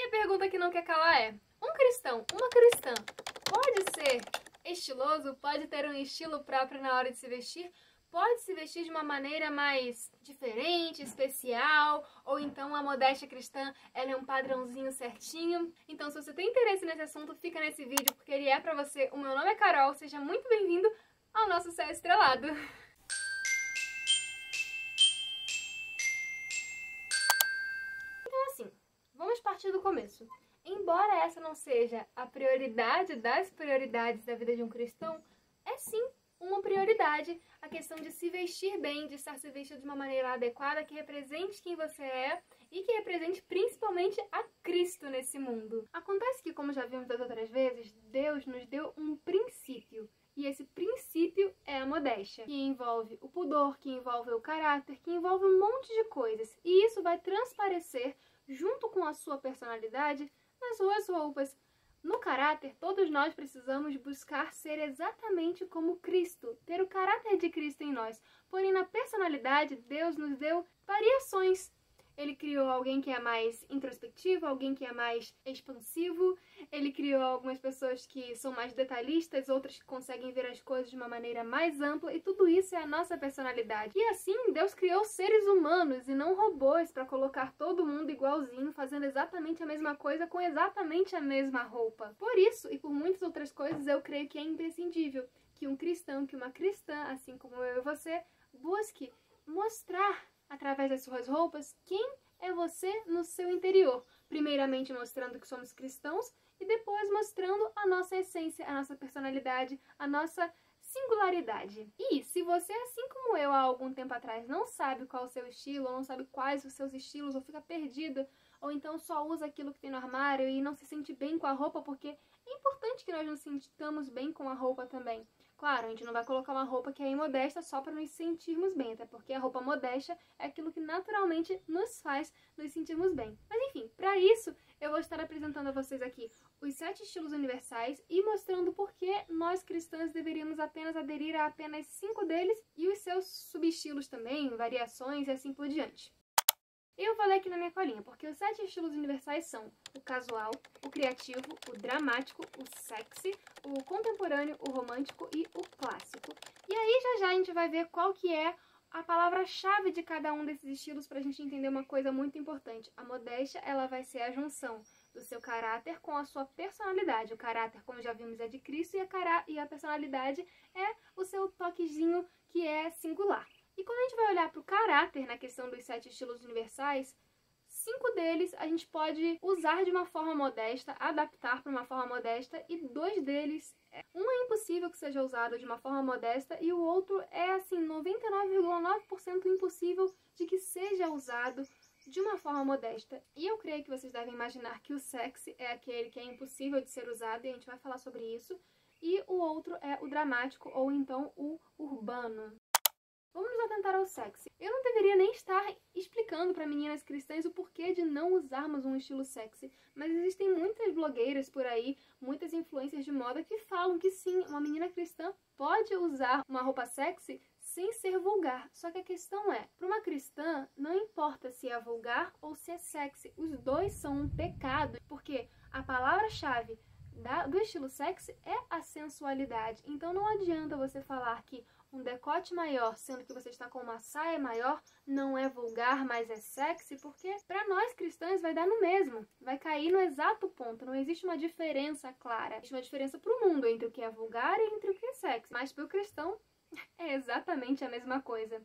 E a pergunta que não quer calar é: um cristão, uma cristã, pode ser estiloso? Pode ter um estilo próprio na hora de se vestir? Pode se vestir de uma maneira mais diferente, especial? Ou então a modéstia cristã, ela é um padrãozinho certinho? Então, se você tem interesse nesse assunto, fica nesse vídeo, porque ele é pra você. O meu nome é Carol, seja muito bem-vindo ao nosso Céu Estrelado. Então, assim, vamos partir do começo. Embora essa não seja a prioridade das prioridades da vida de um cristão, é sim uma prioridade a questão de se vestir bem, de estar se vestido de uma maneira adequada, que represente quem você é e que represente principalmente a Cristo nesse mundo. Acontece que, como já vimos das outras vezes, Deus nos deu um princípio. E esse princípio é a modéstia, que envolve o pudor, que envolve o caráter, que envolve um monte de coisas. E isso vai transparecer, junto com a sua personalidade, nas suas roupas. No caráter, todos nós precisamos buscar ser exatamente como Cristo, ter o caráter de Cristo em nós. Porém, na personalidade, Deus nos deu variações. Ele criou alguém que é mais introspectivo, alguém que é mais expansivo. Ele criou algumas pessoas que são mais detalhistas, outras que conseguem ver as coisas de uma maneira mais ampla. E tudo isso é a nossa personalidade. E assim, Deus criou seres humanos e não robôs para colocar todo mundo igualzinho, fazendo exatamente a mesma coisa com exatamente a mesma roupa. Por isso, e por muitas outras coisas, eu creio que é imprescindível que um cristão, que uma cristã, assim como eu e você, busque mostrar através das suas roupas quem é você no seu interior. Primeiramente mostrando que somos cristãos e depois mostrando a nossa essência, a nossa personalidade, a nossa singularidade. E se você, assim como eu há algum tempo atrás, não sabe qual é o seu estilo, ou não sabe quais os seus estilos, ou fica perdido, ou então só usa aquilo que tem no armário e não se sente bem com a roupa, porque é importante que nós nos sintamos bem com a roupa também. Claro, a gente não vai colocar uma roupa que é imodesta só para nos sentirmos bem, até porque a roupa modesta é aquilo que naturalmente nos faz nos sentirmos bem. Mas enfim, para isso eu vou estar apresentando a vocês aqui os 7 estilos universais e mostrando por que nós cristãs deveríamos apenas aderir a apenas 5 deles e os seus subestilos também, variações e assim por diante. Eu falei aqui na minha colinha, porque os 7 estilos universais são o casual, o criativo, o dramático, o sexy, o contemporâneo, o romântico e o clássico. E aí já a gente vai ver qual que é a palavra-chave de cada um desses estilos para a gente entender uma coisa muito importante. A modéstia, ela vai ser a junção do seu caráter com a sua personalidade. O caráter, como já vimos, é de Cristo e a personalidade é o seu toquezinho que é singular. E quando a gente vai olhar para o caráter na questão dos 7 estilos universais, 5 deles a gente pode usar de uma forma modesta, adaptar para uma forma modesta, e 2 deles, um é impossível que seja usado de uma forma modesta e o outro é assim 99,9% impossível de que seja usado de uma forma modesta. E eu creio que vocês devem imaginar que o sexy é aquele que é impossível de ser usado, e a gente vai falar sobre isso, e o outro é o dramático ou então o urbano. Vamos nos atentar ao sexy. Eu não deveria nem estar explicando para meninas cristãs o porquê de não usarmos um estilo sexy, mas existem muitas blogueiras por aí, muitas influencers de moda que falam que sim, uma menina cristã pode usar uma roupa sexy sem ser vulgar. Só que a questão é, para uma cristã, não importa se é vulgar ou se é sexy, os dois são um pecado, porque a palavra-chave do estilo sexy é a sensualidade. Então não adianta você falar que um decote maior, sendo que você está com uma saia maior, não é vulgar, mas é sexy, porque para nós cristãs vai dar no mesmo, vai cair no exato ponto, não existe uma diferença clara. Existe uma diferença para o mundo entre o que é vulgar e entre o que é sexy, mas para o cristão é exatamente a mesma coisa.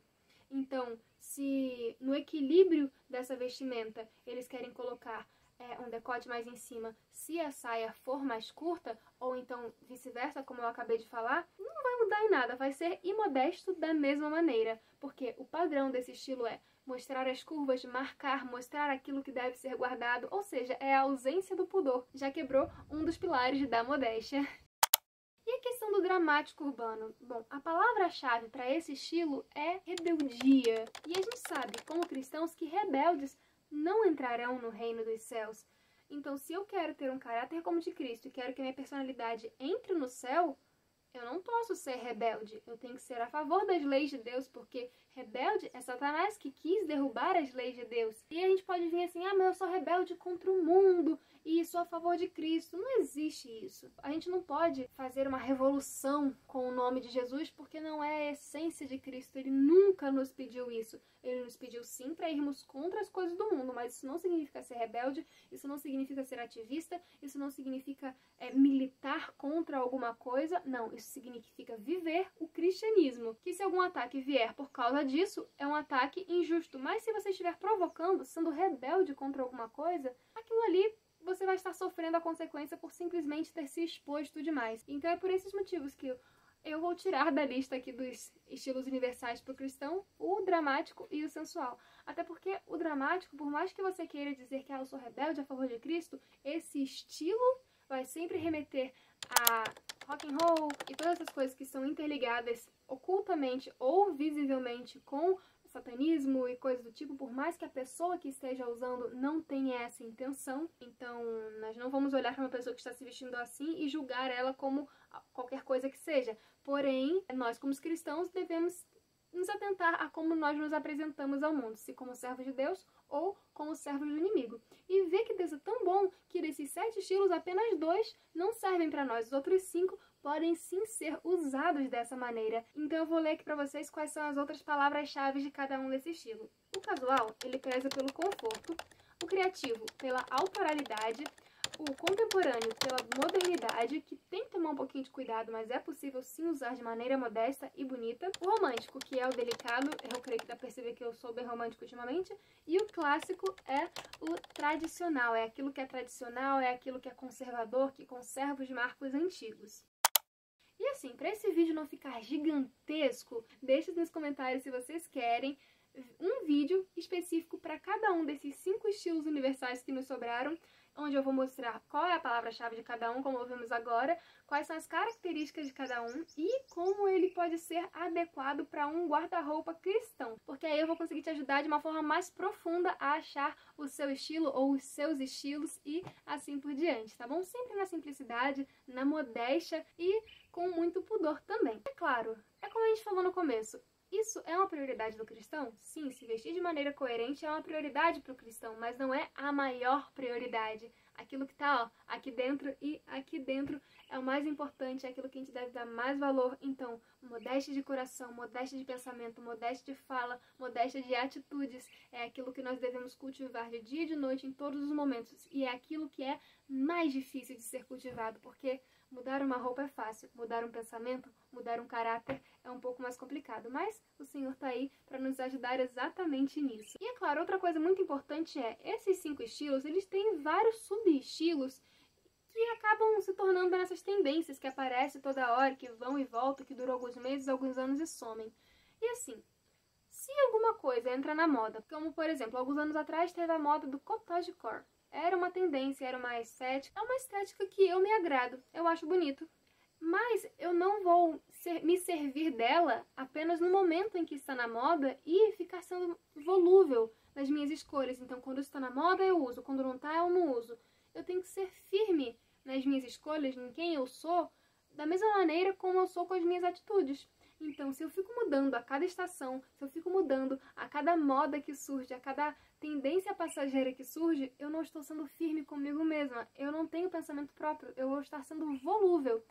Então, se no equilíbrio dessa vestimenta eles querem colocar um decote mais em cima, se a saia for mais curta, ou então vice-versa, como eu acabei de falar, não vai mudar em nada, vai ser imodesto da mesma maneira, porque o padrão desse estilo é mostrar as curvas, marcar, mostrar aquilo que deve ser guardado, ou seja, é a ausência do pudor, já quebrou um dos pilares da modéstia. E a questão do dramático urbano? Bom, a palavra-chave para esse estilo é rebeldia, e a gente sabe, como cristãos, que rebeldes não entrarão no reino dos céus. Então, se eu quero ter um caráter como de Cristo e quero que a minha personalidade entre no céu, eu não posso ser rebelde. Eu tenho que ser a favor das leis de Deus, porque rebelde é Satanás que quis derrubar as leis de Deus. E a gente pode vir assim, mas eu sou rebelde contra o mundo, e sou a favor de Cristo. Não existe isso. A gente não pode fazer uma revolução com o nome de Jesus, porque não é a essência de Cristo. Ele nunca nos pediu isso. Ele nos pediu sim para irmos contra as coisas do mundo, mas isso não significa ser rebelde, isso não significa ser ativista, isso não significa militar contra alguma coisa. Não, isso significa viver o cristianismo. Que se algum ataque vier por causa disso, é um ataque injusto. Mas se você estiver provocando, sendo rebelde contra alguma coisa, aquilo ali você vai estar sofrendo a consequência por simplesmente ter se exposto demais. Então é por esses motivos que eu vou tirar da lista aqui dos estilos universais para o cristão o dramático e o sensual. Até porque o dramático, por mais que você queira dizer que eu sou rebelde a favor de Cristo, esse estilo vai sempre remeter a rock and roll e todas essas coisas que são interligadas ocultamente ou visivelmente com satanismo e coisas do tipo, por mais que a pessoa que esteja usando não tenha essa intenção. Então, nós não vamos olhar para uma pessoa que está se vestindo assim e julgar ela como qualquer coisa que seja. Porém, nós como cristãos devemos nos atentar a como nós nos apresentamos ao mundo, se como servos de Deus ou como servos do inimigo. E ver que Deus é tão bom que desses 7 estilos, apenas 2 não servem para nós. Os outros 5 podem sim ser usados dessa maneira. Então eu vou ler aqui para vocês quais são as outras palavras-chave de cada um desse estilo. O casual, ele preza pelo conforto, o criativo pela autoralidade, o contemporâneo pela modernidade, que tem que tomar um pouquinho de cuidado, mas é possível sim usar de maneira modesta e bonita. O romântico, que é o delicado, eu creio que dá pra perceber que eu sou bem romântico ultimamente. E o clássico é o tradicional, é aquilo que é tradicional, é aquilo que é conservador, que conserva os marcos antigos. E assim, para esse vídeo não ficar gigantesco, deixe nos comentários se vocês querem um vídeo específico para cada um desses 5 estilos universais que nos sobraram, onde eu vou mostrar qual é a palavra-chave de cada um, como vimos agora, quais são as características de cada um e como ele pode ser adequado para um guarda-roupa cristão. Porque aí eu vou conseguir te ajudar de uma forma mais profunda a achar o seu estilo ou os seus estilos e assim por diante, tá bom? Sempre na simplicidade, na modéstia e com muito pudor também. É claro, é como a gente falou no começo, isso é uma prioridade do cristão? Sim, se vestir de maneira coerente é uma prioridade para o cristão, mas não é a maior prioridade. Aquilo que está aqui dentro e aqui dentro é o mais importante, é aquilo que a gente deve dar mais valor. Então, modéstia de coração, modéstia de pensamento, modéstia de fala, modéstia de atitudes, é aquilo que nós devemos cultivar de dia e de noite em todos os momentos. E é aquilo que é mais difícil de ser cultivado, porque mudar uma roupa é fácil, mudar um pensamento, mudar um caráter é um pouco mais complicado, mas o Senhor está aí para nos ajudar exatamente nisso. E é claro, outra coisa muito importante é, esses 5 estilos, eles têm vários subestilos que acabam se tornando nessas tendências que aparecem toda hora, que vão e voltam, que duram alguns meses, alguns anos e somem. E assim, se alguma coisa entra na moda, como por exemplo, alguns anos atrás teve a moda do cottagecore. Era uma tendência, era uma estética. É uma estética que eu me agrado, eu acho bonito. Mas eu não vou me servir dela apenas no momento em que está na moda e ficar sendo volúvel nas minhas escolhas. Então, quando está na moda, eu uso. Quando não está, eu não uso. Eu tenho que ser firme nas minhas escolhas, em quem eu sou, da mesma maneira como eu sou com as minhas atitudes. Então, se eu fico mudando a cada estação, se eu fico mudando a cada moda que surge, a cada tendência passageira que surge, eu não estou sendo firme comigo mesma. Eu não tenho pensamento próprio, eu vou estar sendo volúvel.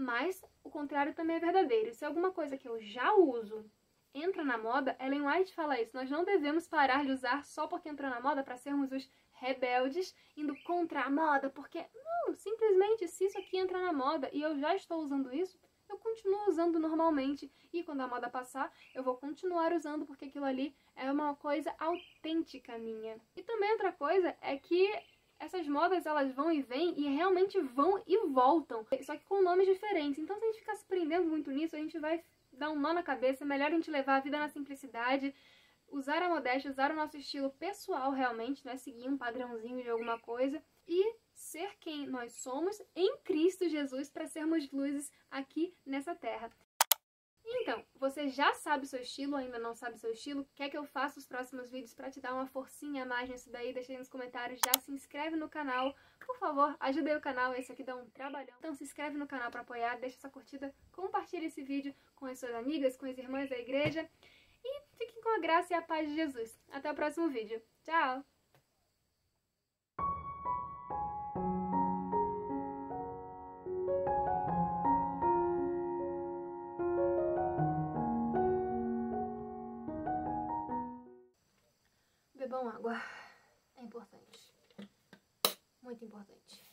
Mas o contrário também é verdadeiro. Se alguma coisa que eu já uso entra na moda, Ellen White fala isso. Nós não devemos parar de usar só porque entrou na moda para sermos os rebeldes, indo contra a moda, porque não, simplesmente se isso aqui entra na moda e eu já estou usando isso, eu continuo usando normalmente e quando a moda passar, eu vou continuar usando porque aquilo ali é uma coisa autêntica minha. E também outra coisa é que essas modas, elas vão e vêm e realmente vão e voltam, só que com nomes diferentes. Então, se a gente ficar se prendendo muito nisso, a gente vai dar um nó na cabeça. É melhor a gente levar a vida na simplicidade, usar a modéstia, usar o nosso estilo pessoal realmente, não é seguir um padrãozinho de alguma coisa e ser quem nós somos em Cristo Jesus para sermos luzes aqui nessa terra. Então, você já sabe o seu estilo, ainda não sabe o seu estilo? Quer que eu faça os próximos vídeos para te dar uma forcinha a mais nisso daí? Deixa aí nos comentários, já se inscreve no canal. Por favor, ajude aí o canal, esse aqui dá um trabalhão. Então se inscreve no canal para apoiar, deixa essa curtida, compartilha esse vídeo com as suas amigas, com as irmãs da igreja. E fiquem com a graça e a paz de Jesus. Até o próximo vídeo. Tchau! Bebam água. É importante. Muito importante.